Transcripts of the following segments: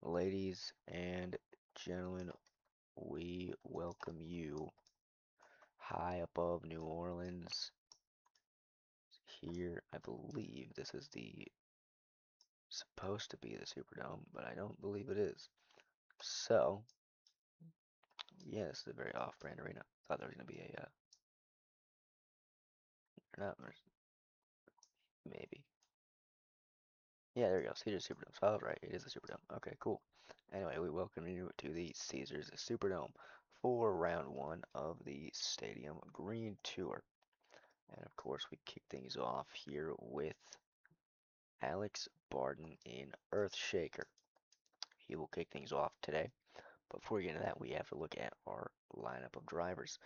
Ladies and gentlemen, we welcome you high above New Orleans. Here, I believe this is the supposed to be the Superdome, but I don't believe it is. So, yeah, this is a very off-brand arena. Thought there was gonna be a, or not, maybe. Yeah, there you go. Caesars Superdome. So I was right. It is a Superdome. Okay, cool. Anyway, we welcome you to the Caesars Superdome for round one of the Stadium Green Tour. And of course, we kick things off here with Alex Barton in Earthshaker. He will kick things off today. But before we get into that, we have to look at our lineup of drivers.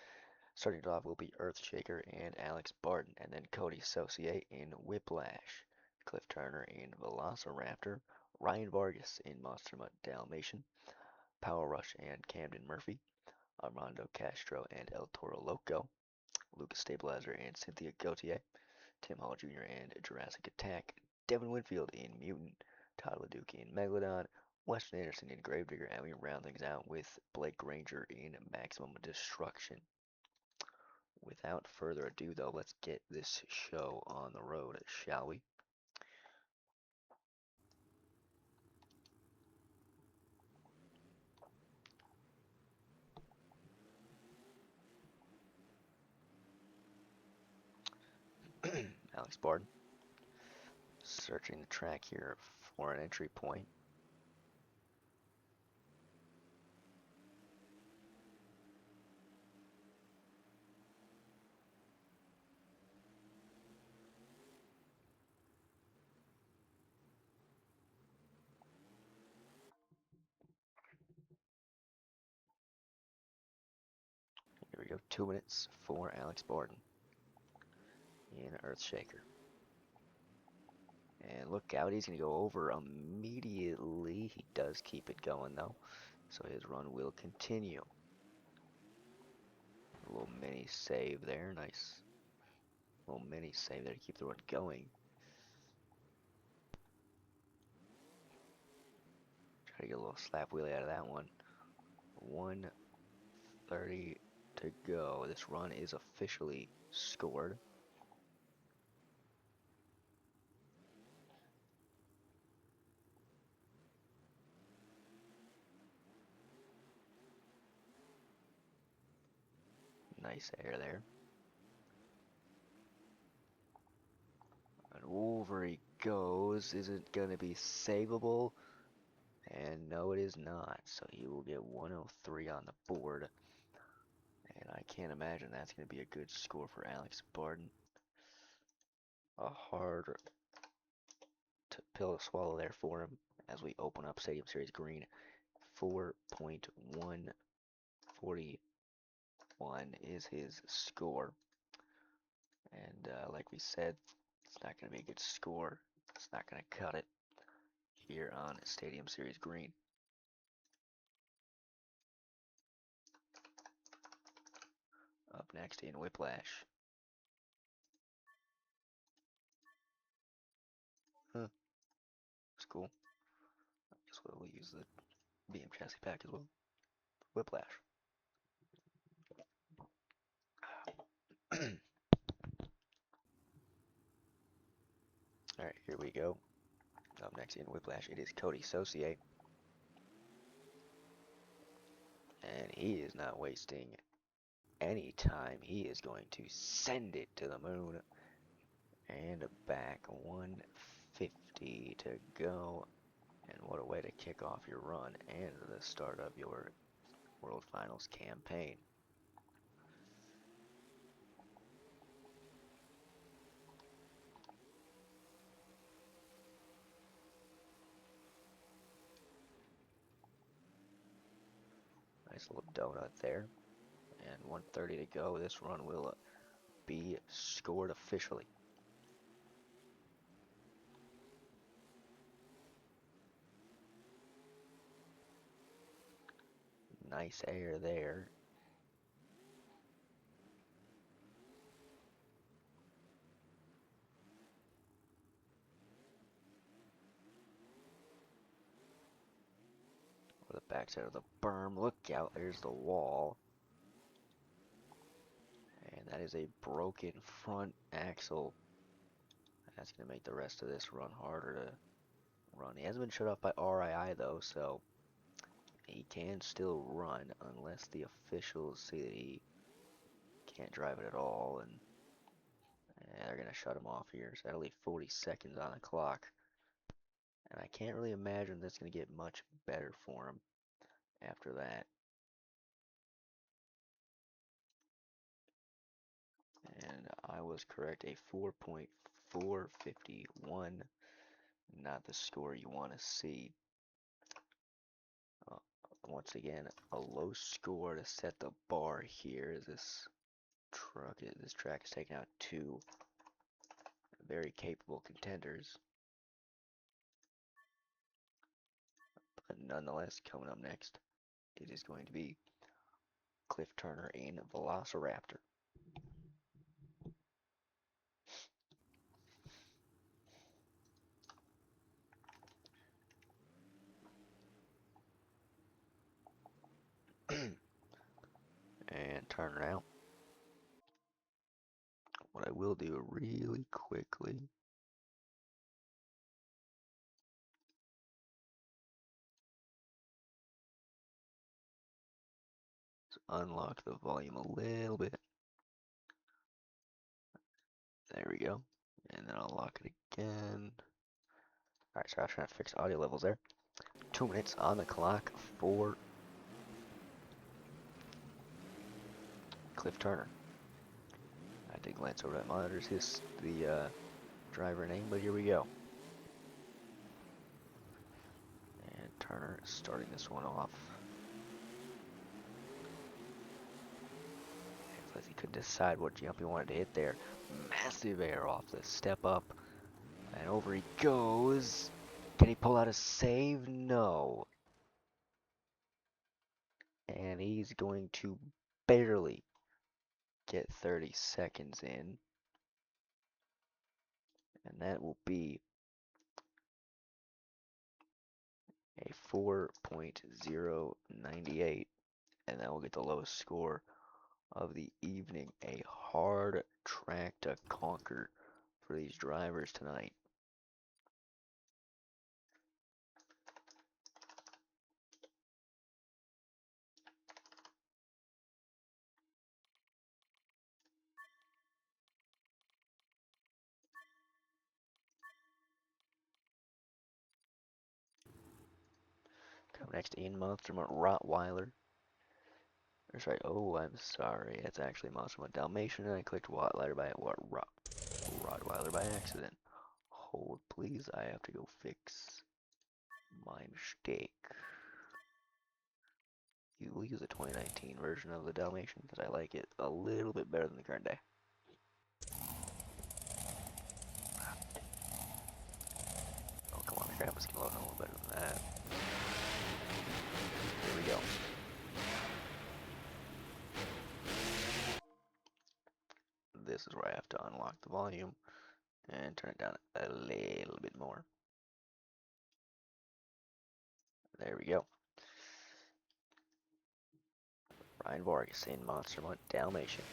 Starting it off will be Earthshaker and Alex Barton, and then Cody Saucier in Whiplash, Cliff Turner in Velociraptor, Ryan Vargas in Monster Mutt Dalmatian, Power Rush and Camden Murphy, Armando Castro and El Toro Loco, Lucas Stabilizer and Cynthia Gautier, Tim Hall Jr. and Jurassic Attack, Devin Winfield in Mutant, Todd LeDuc in Megalodon, Weston Anderson in Gravedigger, and we round things out with Blake Granger in Maximum Destruction. Without further ado, though, let's get this show on the road, shall we? Alex Barton, searching the track here for an entry point. Here we go, 2 minutes for Alex Barton in Earthshaker. And look out, he's going to go over immediately. He does keep it going, though, so his run will continue. A little mini save there, nice. Little mini save there to keep the run going. Try to get a little slap wheelie out of that one. 1:30 to go. This run is officially scored. Nice air there. And over he goes. Is it going to be savable? And no, it is not. So he will get 103 on the board. And I can't imagine that's going to be a good score for Alex Barton. A hard pill to swallow there for him as we open up Stadium Series Green. 4.141 is his score. And like we said, it's not going to be a good score. It's not going to cut it here on Stadium Series Green. Up next in Whiplash. Huh. It's cool. I guess we'll use the Beam chassis pack as well. Whiplash. Alright, here we go. Up next in Whiplash, it is Cody Saucier. And he is not wasting any time. He is going to send it to the moon. And back, 150 to go. And what a way to kick off your run and the start of your World Finals campaign. Nice little donut there. And 1:30 to go. This run will be scored officially. Nice air there. over the backside of the berm. Look out, there's the wall. And that is a broken front axle. That's going to make the rest of this run harder to run. He hasn't been shut off by RII though, so he can still run unless the officials see that he can't drive it at all, and they're going to shut him off here. So that'll leave 40 seconds on the clock. And I can't really imagine that's going to get much better for him after that. And I was correct, a 4.451, not the score you want to see. Once again, a low score to set the bar here as this track is taking out two very capable contenders. But nonetheless, coming up next, it is going to be Cliff Turner in Velociraptor. And Turner out. What I will do really quickly is unlock the volume a little bit. There we go. And then I'll lock it again. Alright, so I was trying to fix audio levels there. 2 minutes on the clock for Cliff Turner. I did glance over that monitors the driver name, but here we go. And Turner is starting this one off. As he couldn't decide what jump he wanted to hit there. Massive air off the step up. And over he goes. Can he pull out a save? No. And he's going to barely get 30 seconds in. And that will be a 4.098. And that will get the lowest score of the evening. A hard track to conquer for these drivers tonight. Come next in Monster Rottweiler. Or sorry, oh, I'm sorry. It's actually Monster Dalmatian, and I clicked Rottweiler by accident. Hold, please. I have to go fix my mistake. You will use the 2019 version of the Dalmatian because I like it a little bit better than the current day. Oh, come on, the graphics can load a little better than that. Here we go. This is where I have to unlock the volume and turn it down a little bit more. There we go. Ryan Vargas in Monster Dalmatian.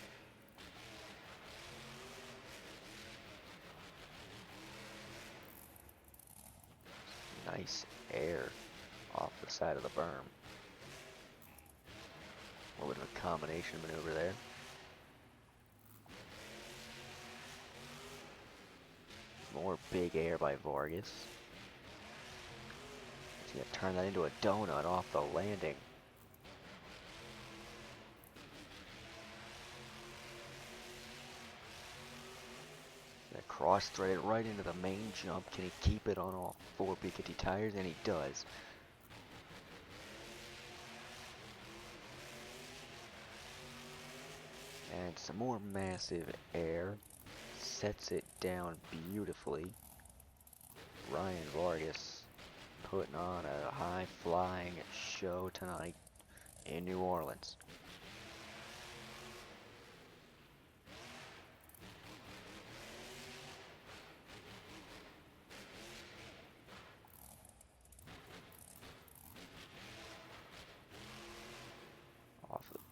Nice air off the side of the berm. A little bit of a combination maneuver there. More big air by Vargas. He's going to turn that into a donut off the landing. Cross-threaded right into the main jump. Can he keep it on all 4 P50 tires? And he does. And some more massive air. Sets it down beautifully. Ryan Vargas putting on a high-flying show tonight in New Orleans.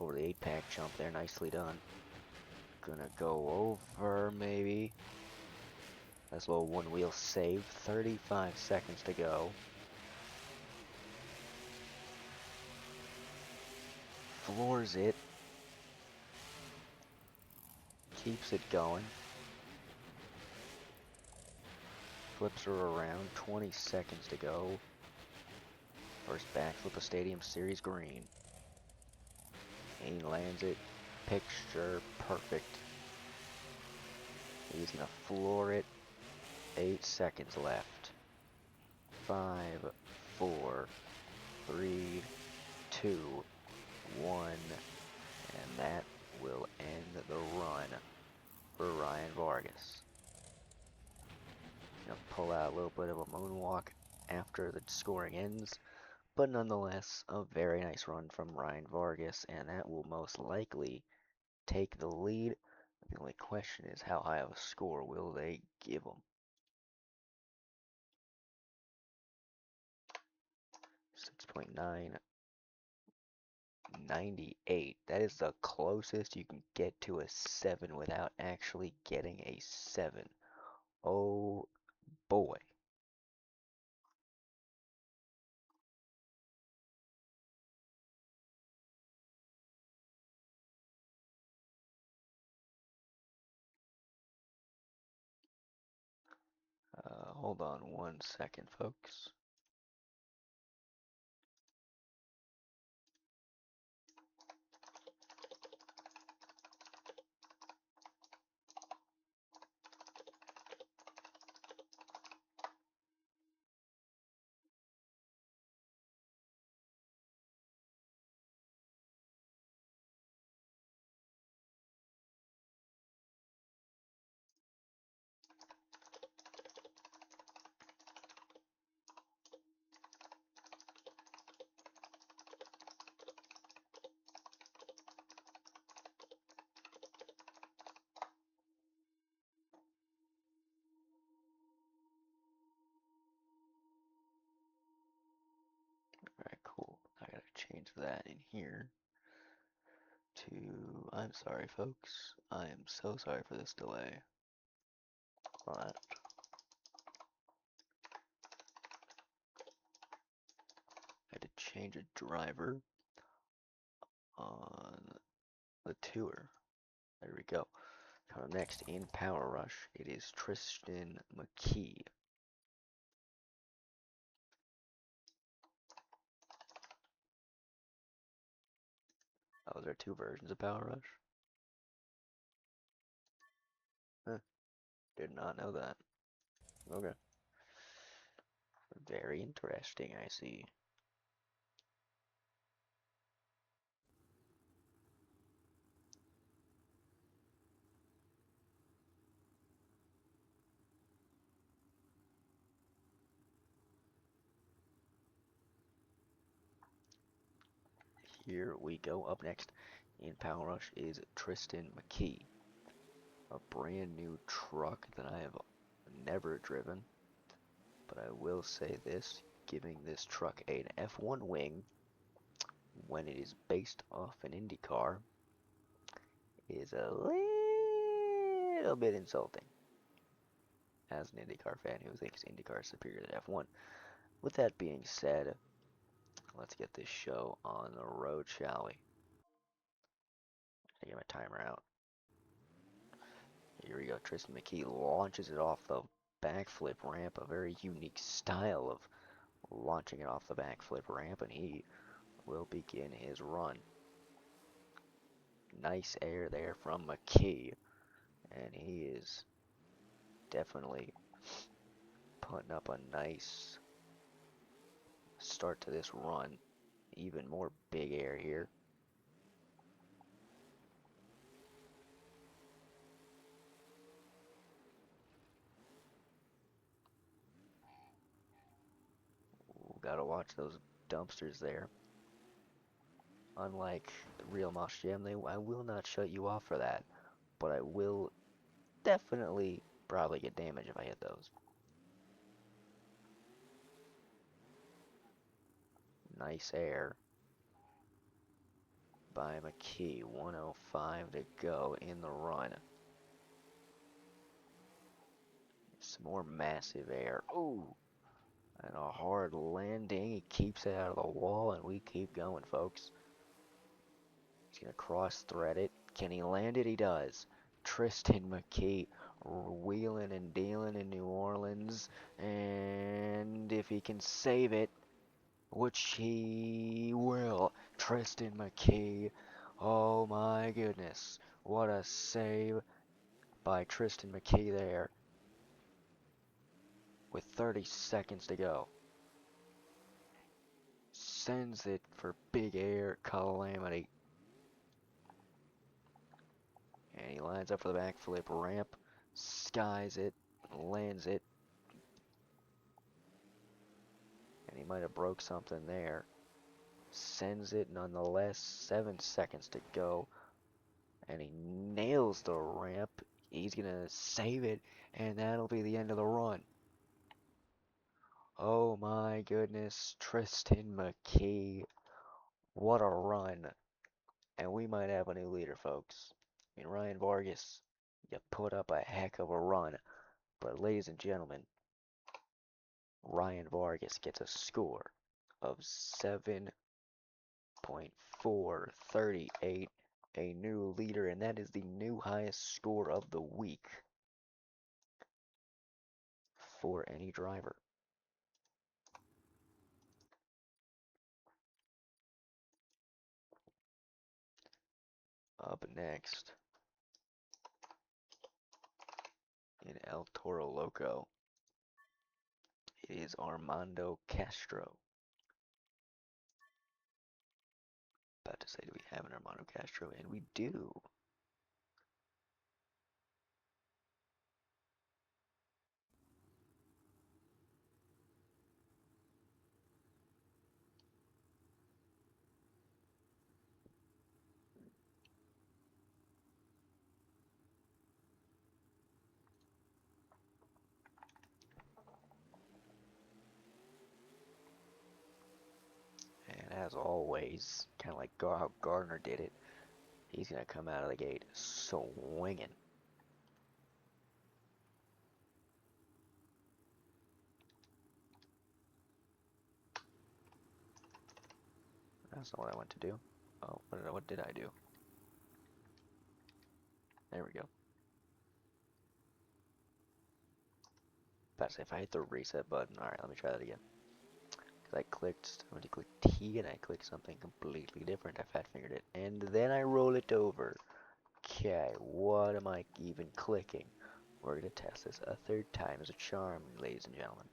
over the 8-pack jump there. Nicely done. Gonna go over, maybe. That's a little one-wheel save. 35 seconds to go. Floors it. Keeps it going. Flips her around. 20 seconds to go. First backflip of Stadium Series green. He lands it. Picture perfect. He's gonna floor it. 8 seconds left. 5, 4, 3, 2, 1, and that will end the run for Ryan Vargas. Gonna pull out a little bit of a moonwalk after the scoring ends, but nonetheless, a very nice run from Ryan Vargas, and that will most likely take the lead. The only question is how high of a score will they give him? 6.9. 98. That is the closest you can get to a 7 without actually getting a 7. Oh boy. Hold on 1 second, folks. Alright, cool. I gotta change that in here to... I'm sorry, folks. I am so sorry for this delay. But I had to change a driver on the tour. There we go. Coming up next in Power Rush, it is Tristan McKee. Oh, there are 2 versions of Power Rush? Huh, did not know that. Okay. Very interesting, I see. Here we go. Up next in Power Rush is Tristan McKee. A brand new truck that I have never driven. But I will say this, giving this truck an F1 wing when it is based off an Indy car is a little bit insulting as an IndyCar fan who thinks IndyCar is superior to F1. With that being said, let's get this show on the road, shall we? I get my timer out. Here we go. Tristan McKee launches it off the backflip ramp, a very unique style of launching it off the backflip ramp, and he will begin his run. Nice air there from McKee, and he is definitely putting up a nice start to this run. Even more big air here. Ooh, gotta watch those dumpsters there. Unlike the real Mosh Jam, I will not shut you off for that, but I will definitely probably get damage if I hit those. Nice air. by McKee. 105 to go in the run. Some more massive air. Ooh! And a hard landing. He keeps it out of the wall, and we keep going, folks. He's going to cross-thread it. Can he land it? He does. Tristan McKee wheeling and dealing in New Orleans. And if he can save it, which he will. Tristan McKee. Oh my goodness. What a save by Tristan McKee there. With 30 seconds to go. Sends it for big air calamity. And he lines up for the backflip ramp. Skies it. Lands it. And he might have broke something there. Sends it nonetheless. 7 seconds to go. And he nails the ramp. He's going to save it. And that'll be the end of the run. Oh my goodness. Tristan McKee. What a run. And we might have a new leader, folks. I mean, Ryan Vargas, you put up a heck of a run. But ladies and gentlemen, Ryan Vargas gets a score of 7.438, a new leader, and that is the new highest score of the week for any driver. Up next, in El Toro Loco, it is Armando Castro. About to say, do we have an Armando Castro? And we do. And as always, kind of like how Gardner did it, he's going to come out of the gate swinging. That's not what I want to do. Oh, what did I do? There we go. About to say, if I hit the reset button, alright, let me try that again. Because I went to click T and I clicked something completely different. I fat fingered it. And then I roll it over. Okay, what am I even clicking? We're going to test this a third time as a charm, ladies and gentlemen.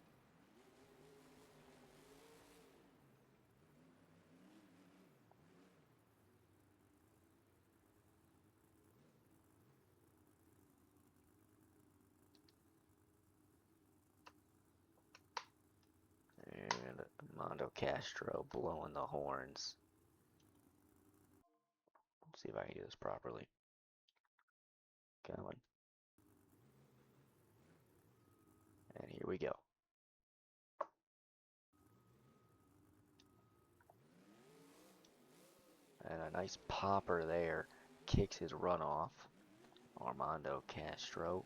And Mondo Castro blowing the horns. Let's see if I can do this properly. Going. And here we go. And a nice popper there. Kicks his run off. Armando Castro.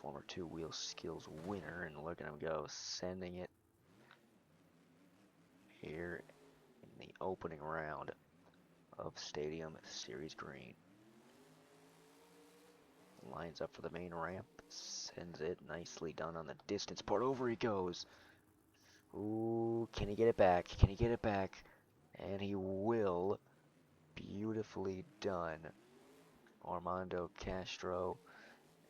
Former two-wheel skills winner. And look at him go. Sending it here in the opening round of Stadium Series Green. Lines up for the main ramp. Sends it. Nicely done on the distance part. Over he goes. Ooh, can he get it back? Can he get it back? And he will. Beautifully done. Armando Castro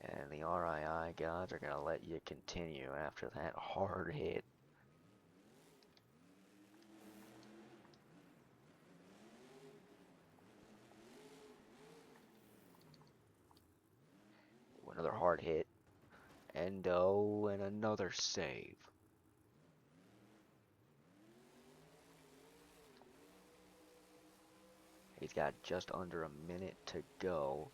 and the RII gods are going to let you continue after that hard hit. Another hard hit. Endo and another save. He's got just under a minute to go.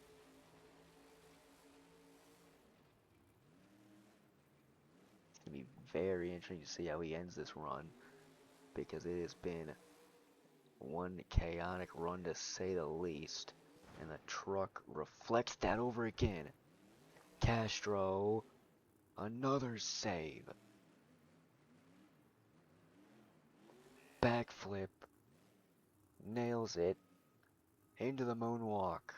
It's going to be very interesting to see how he ends this run, because it has been One chaotic run to say the least. And the truck reflects that over again. Castro, another save. Backflip, nails it, into the moonwalk.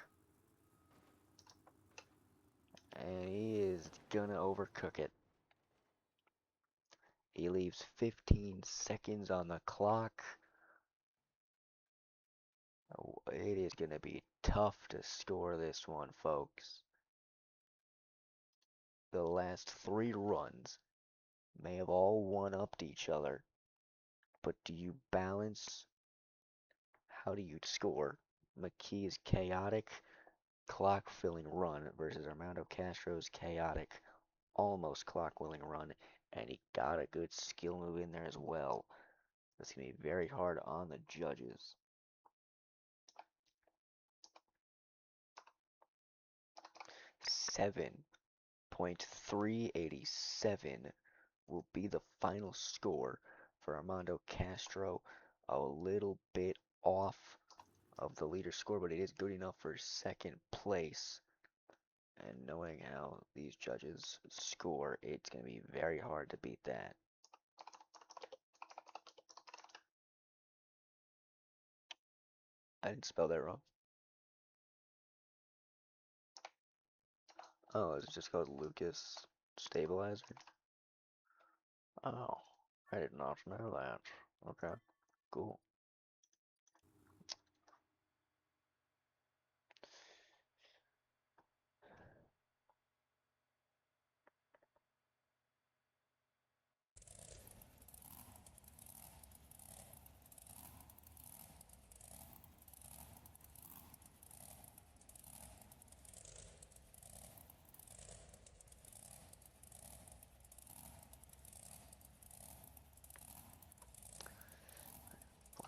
And he is gonna overcook it. He leaves 15 seconds on the clock. Oh, it is gonna be tough to score this one, folks. The last 3 runs may have all one-upped each other, but do you balance? How do you score McKee's chaotic clock-filling run versus Armando Castro's chaotic, almost clock-filling run, and he got a good skill move in there as well. That's going to be very hard on the judges. 7.387 will be the final score for Armando Castro. A little bit off of the leader score, but it is good enough for second place. And knowing how these judges score, it's going to be very hard to beat that. I didn't spell that wrong. Oh, is it just called Lucas Stabilizer? Oh, I did not know that. Okay, cool.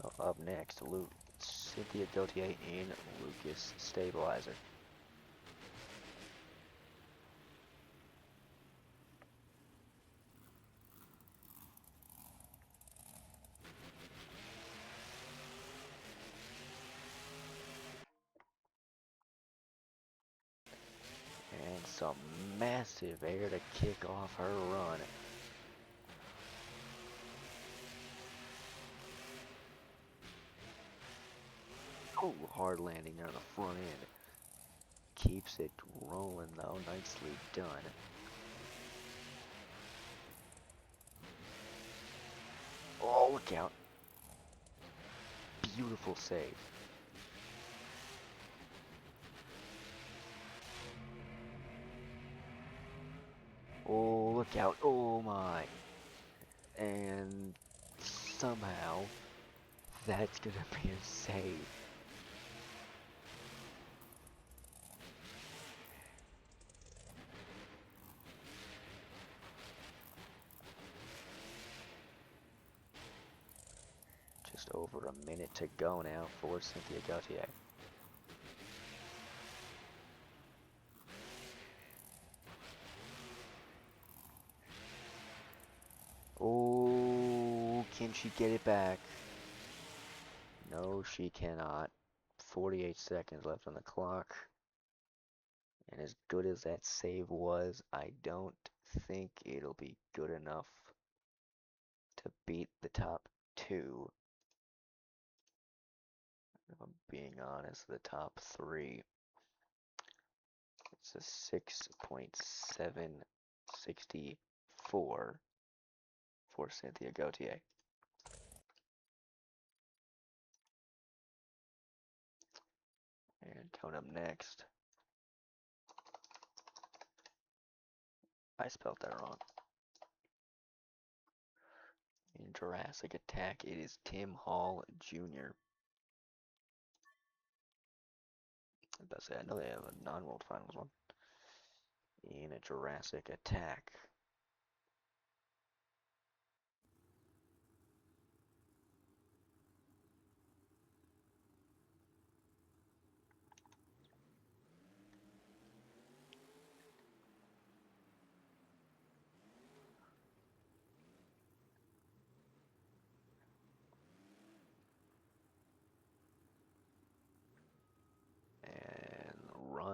Well, up next, Cynthia Gautier in Lucas Stabilizer. And some massive air to kick off her run. Oh, hard landing on the front end. Keeps it rolling though, nicely done. Oh, look out. Beautiful save. Oh, look out. Oh my. And somehow that's gonna be a save. Just over a minute to go now for Cynthia Gautier. Oh, can she get it back? No, she cannot. 48 seconds left on the clock. And as good as that save was, I don't think it'll be good enough to beat the top 2. If I'm being honest, the top 3. It's a 6.764 for Cynthia Gautier. And coming up next, I spelled that wrong. In Jurassic Attack, it is Tim Hall Jr. That's it. I know they have a non-World Finals one. In a Jurassic Attack.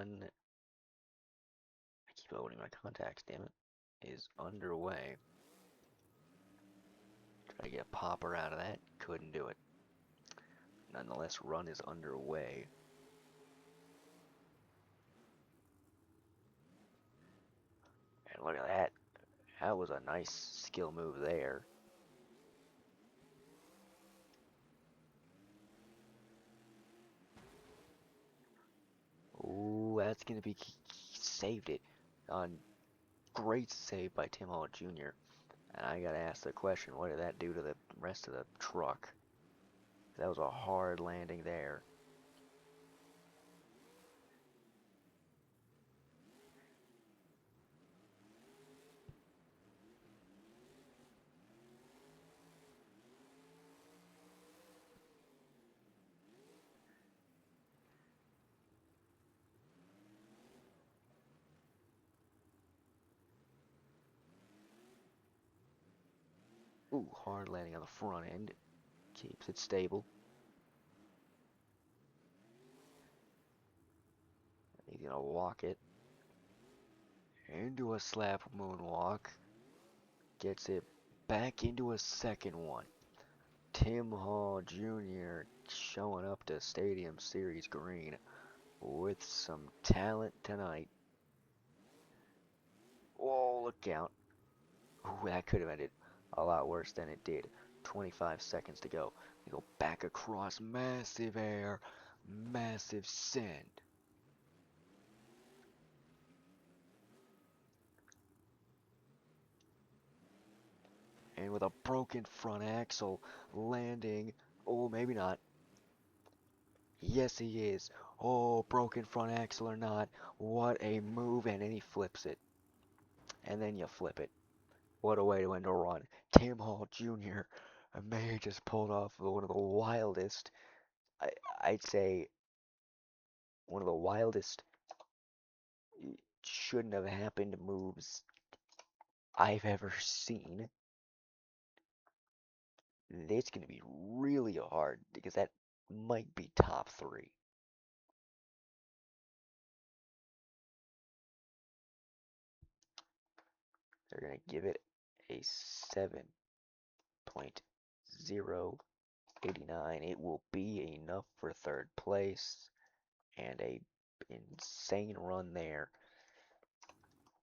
run, I keep opening my contacts, damn it, is underway. Try to get a popper out of that, couldn't do it. Nonetheless, run is underway. And look at that. That was a nice skill move there. Ooh, that's gonna be saved it. On great save by Tim Hall Jr. And I gotta ask the question, what did that do to the rest of the truck? That was a hard landing there. Ooh, hard landing on the front end. Keeps it stable. He's gonna walk it into a slap moonwalk. Gets it back into a second one. Tim Hall Jr. showing up to Stadium Series Green with some talent tonight. Oh, look out. Ooh, that could have ended a lot worse than it did. 25 seconds to go. We go back across, massive air, massive send. And with a broken front axle, landing, oh, maybe not. Yes, he is. Oh, broken front axle or not, what a move, and then he flips it. And then you flip it. What a way to end a run. Tim Hall Jr. may have just pulled off one of the wildest, I'd say, one of the wildest, shouldn't have happened moves I've ever seen. It's going to be really hard because that might be top 3. They're going to give it a 7.089. It will be enough for 3rd place and a insane run there.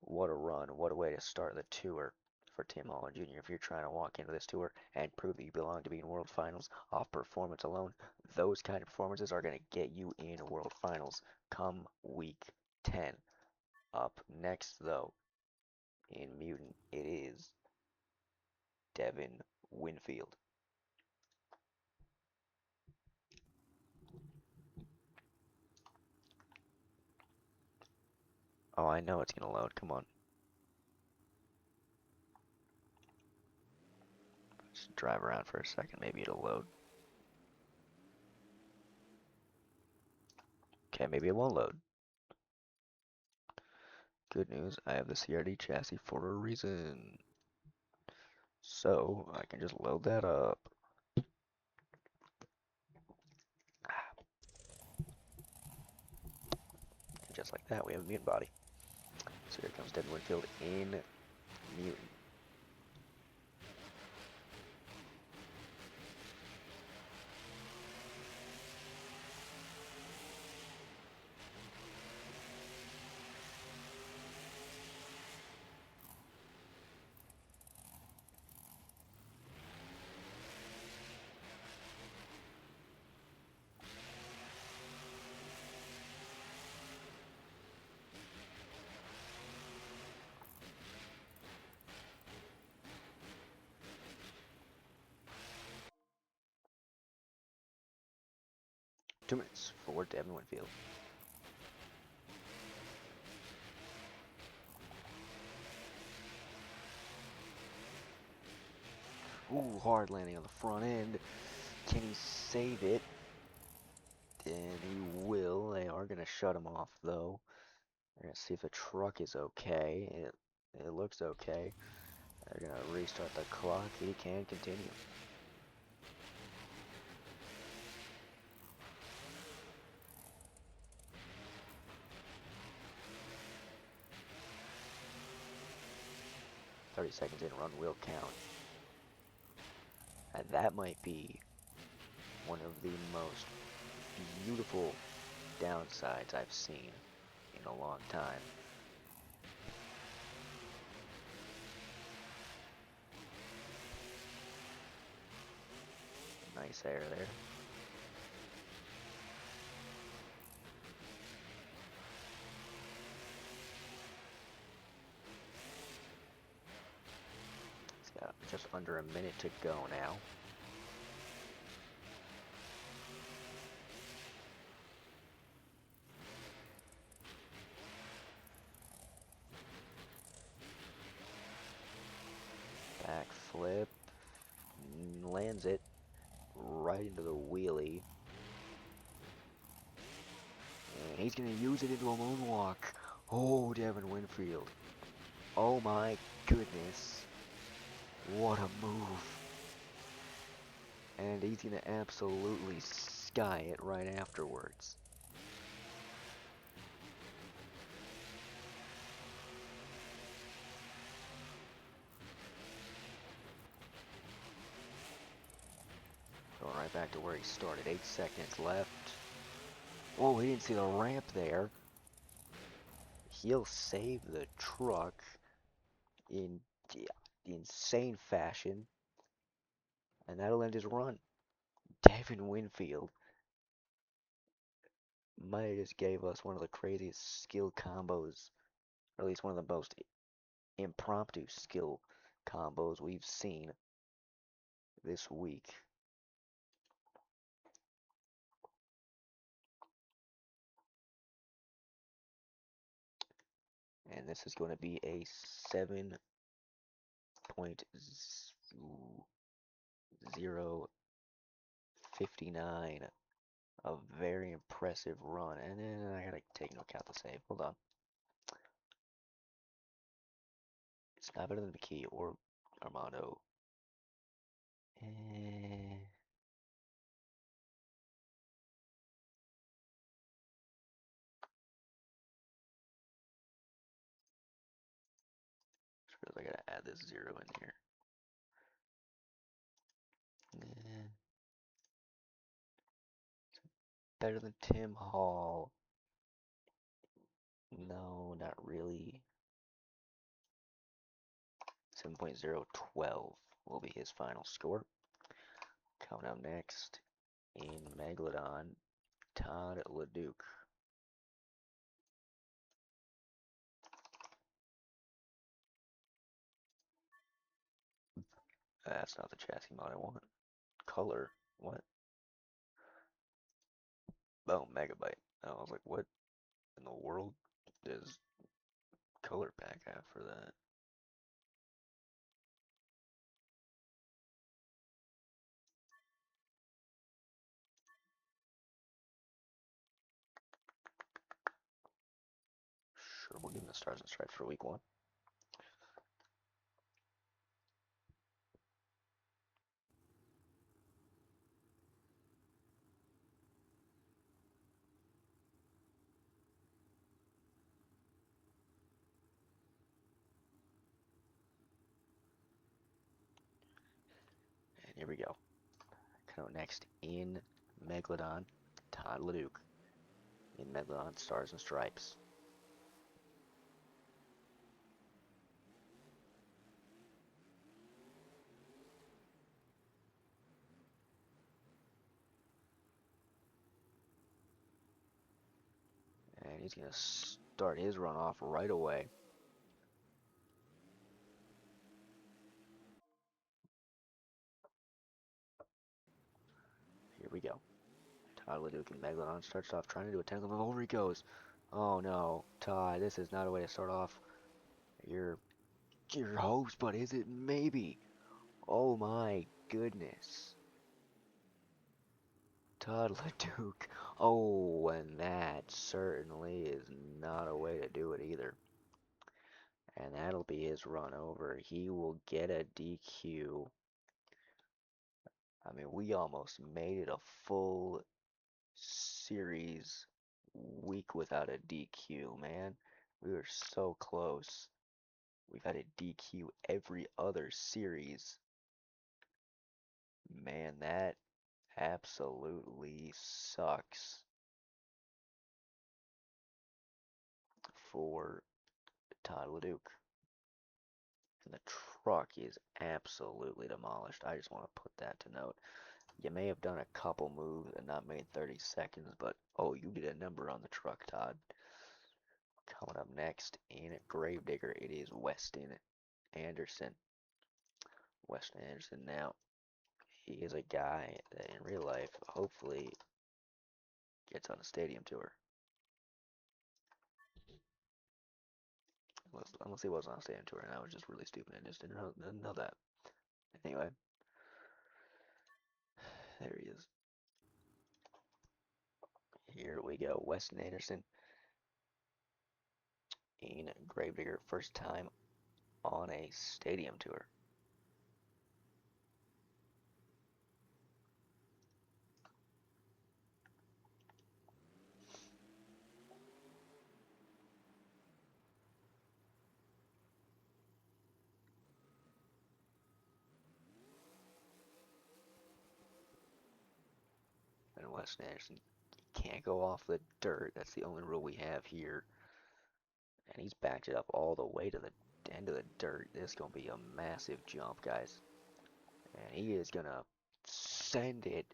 What a run. What a way to start the tour for Tim Holland Jr. If you're trying to walk into this tour and prove that you belong to be in World Finals off performance alone, those kind of performances are going to get you in World Finals come week 10. Up next, though, in Mutant, it is Devin Winfield. Oh, I know it's going to load. Come on. Just drive around for a second. Maybe it'll load. Okay, maybe it won't load. Good news, I have the CRD chassis for a reason. So, I can just load that up. And just like that, we have a mutant body. So here comes Devin Winfield in mutant. Two minutes for Devin Winfield. Ooh, hard landing on the front end. Can he save it? And he will. They are going to shut him off, though. They're going to see if the truck is okay. It looks okay. They're going to restart the clock. He can continue. 30 seconds in, run will count. And that might be one of the most beautiful downsides I've seen in a long time. Nice air there. He's got just under a minute to go now. Backflip. Lands it right into the wheelie. And he's going to use it into a moonwalk. Oh, Devin Winfield. Oh my goodness. What a move. And he's going to absolutely sky it right afterwards. Going right back to where he started. 8 seconds left. Oh, he didn't see the ramp there. He'll save the truck in insane fashion. And that'll end his run. Devin Winfield might have just gave us one of the craziest skill combos, or at least one of the most impromptu skill combos we've seen this week. And this is going to be a 7.059. A very impressive run. And then I gotta take into account the save. Hold on. It's not better than McKee or Armando. Eh, just realized I gotta add this 0 in here. Eh, better than Tim Hall. No, not really. 7.012 will be his final score. Coming up next in Megalodon, Todd LeDuc. That's not the chassis mod I want. Color? What? Oh, megabyte. I was like, what in the world does color pack have for that? Sure, we'll give him the stars and stripes for week 1. And here we go. Coming up next in Megalodon, Todd LeDuc. In Megalodon, stars and stripes. And he's going to start his run off right away. Here we go. Todd LeDuc and Megalodon starts off trying to do a 10 level. Over he goes. Oh no, Todd, this is not a way to start off your host, but is it? Maybe. Oh my goodness. Todd LeDuc. Oh, and that certainly is not a way to do it either. And that'll be his run over. He will get a DQ. I mean, we almost made it a full series week without a DQ, man. We were so close. We've had a DQ every other series. Man, that absolutely sucks for Todd LeDuc. And the truck is absolutely demolished. I just want to put that to note. You may have done a couple moves and not made 30 seconds, but oh, you did a number on the truck, Todd. Coming up next in Gravedigger, it is Weston Anderson. Weston Anderson now, he is a guy that in real life hopefully gets on a stadium tour. Unless he was on a stadium tour and I was just really stupid and just didn't know that. Anyway, there he is. Here we go. Weston Anderson in Gravedigger, first time on a stadium tour. And Weston Anderson can't go off the dirt. That's the only rule we have here. And he's backed it up all the way to the end of the dirt. This is going to be a massive jump, guys. And he is going to send it.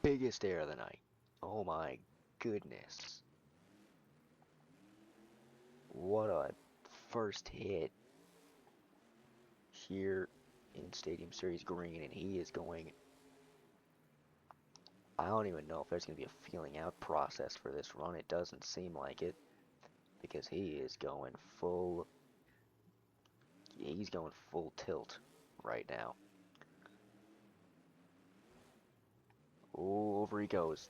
Biggest air of the night. Oh my goodness. What a first hit here in Stadium Series Green. And he is going... I don't even know if there's going to be a feeling out process for this run. It doesn't seem like it. Because he is going full... He's going full tilt right now. Oh, over he goes.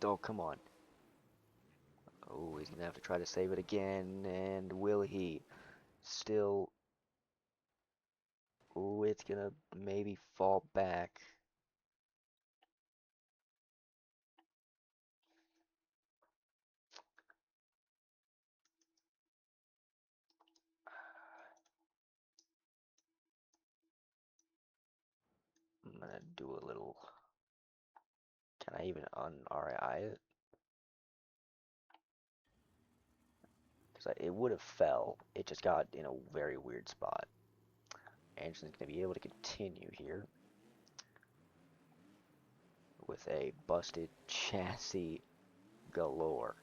Oh, come on. Oh, he's going to have to try to save it again. And will he? Still. Oh, it's going to maybe fall back. I'm going to do a little... Can I even un-RI it? Because it would have fell. It just got in a very weird spot. Anderson's going to be able to continue here with a busted chassis galore.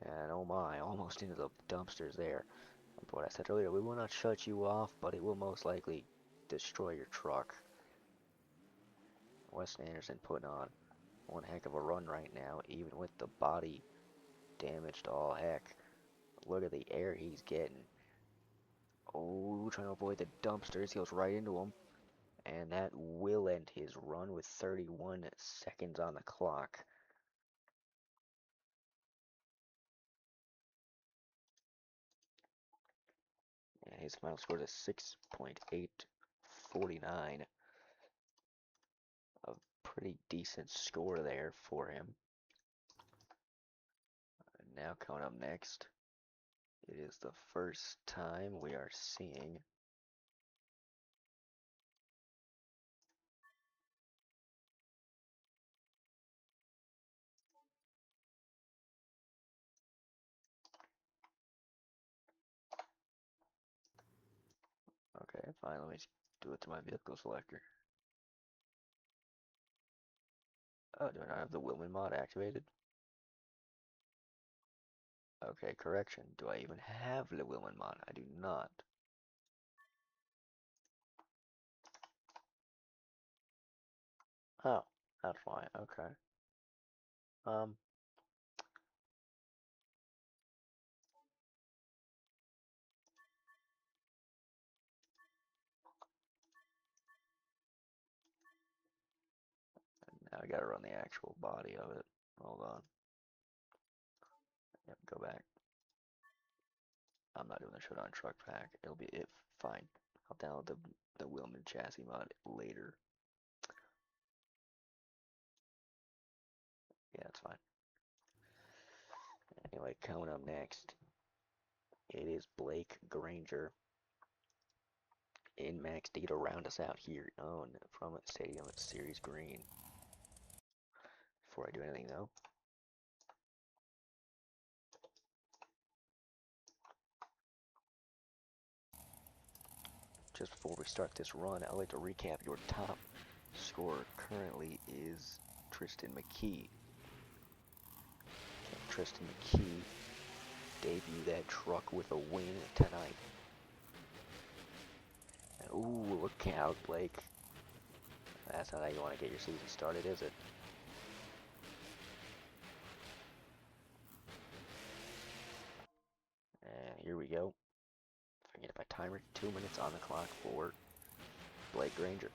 And oh my, almost into the dumpsters there. But what I said earlier, we will not shut you off, but it will most likely destroy your truck. Weston Anderson putting on one heck of a run right now, even with the body damaged all heck. Look at the air he's getting. Oh, trying to avoid the dumpsters. He goes right into them. And that will end his run with 31 seconds on the clock. And his final score is 6.849. A pretty decent score there for him. And now coming up next, it is the first time we are seeing okay, fine, let me do it to my vehicle selector. Oh, do I not have the Willman mod activated? Okay, correction. Do I even have the Willman mod? I do not. Oh, that's why. Okay. Um, now I gotta run the actual body of it. Hold on. Yep, go back. I'm not doing the showdown truck pack. It'll be it. Fine. I'll download the Willman chassis mod later. Yeah, that's fine. Anyway, coming up next, it is Blake Granger in Max D to round us out here on from Stadium Series Green. Before I do anything though, just before we start this run, I'd like to recap your top scorer currently is Tristan McKee. Can Tristan McKee debut that truck with a win tonight? And, ooh, look out, Blake. That's not how you want to get your season started, is it? And here we go. If I get my timer, 2 minutes on the clock for Blake Granger.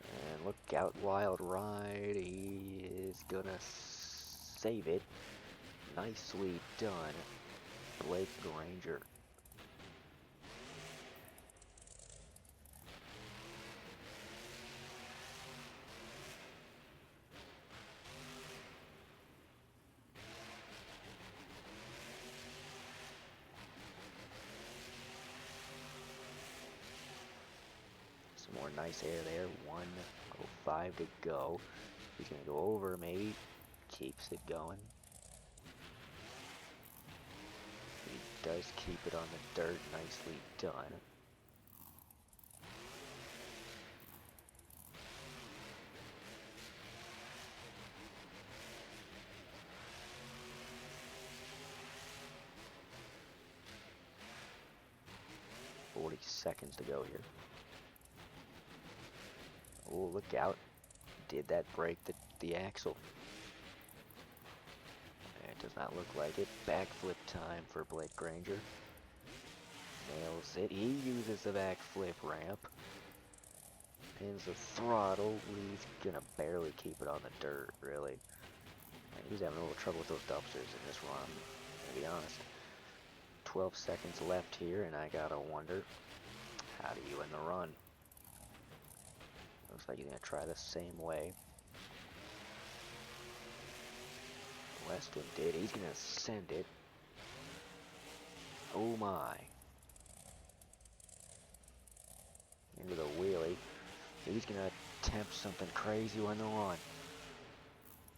And look out, wild ride. He is gonna save it. Nicely done, Blake Granger. Some more nice air there. 1:05 to go. He's gonna go over, maybe. Keeps it going. He does keep it on the dirt. Nicely done. .40 seconds to go here. Oh, look out. Did that break the axle? It does not look like it. Backflip time for Blake Granger. Nails it. He uses the backflip ramp. Pins the throttle. He's gonna barely keep it on the dirt, really. He's having a little trouble with those dumpsters in this run, to be honest. 12 seconds left here, and I gotta wonder, how do you end the run? Looks like he's gonna try the same way Weston did. He's gonna send it. Oh my. Into the wheelie. He's gonna attempt something crazy on the run.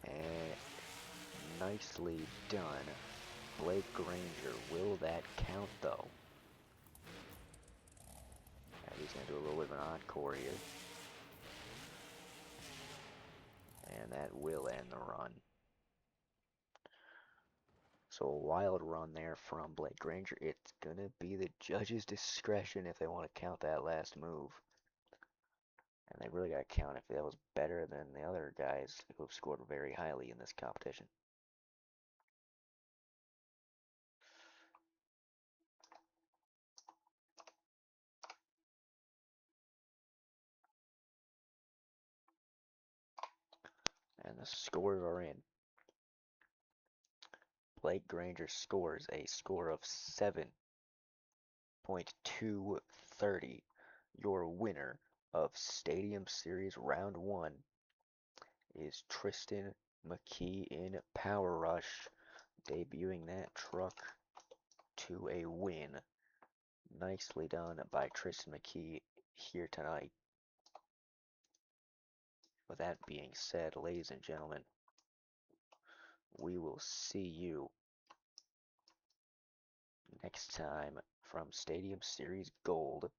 And nicely done, Blake Granger. Will that count though? He's gonna do a little bit of an encore here. And that will end the run. So a wild run there from Blake Granger. It's gonna be the judge's discretion if they want to count that last move. And they really gotta count if that was better than the other guys who have scored very highly in this competition. And the scores are in. Blake Granger scores a score of 7.230. Your winner of Stadium Series Round 1 is Tristan McKee in Power Rush, debuting that truck to a win. Nicely done by Tristan McKee here tonight. With that being said, ladies and gentlemen, we will see you next time from Stadium Series Gold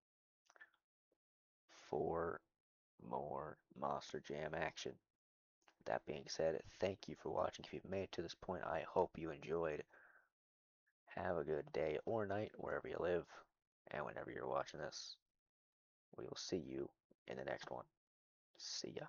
for more Monster Jam action. That being said, thank you for watching. If you've made it to this point, I hope you enjoyed. Have a good day or night wherever you live and whenever you're watching this. We will see you in the next one. See ya.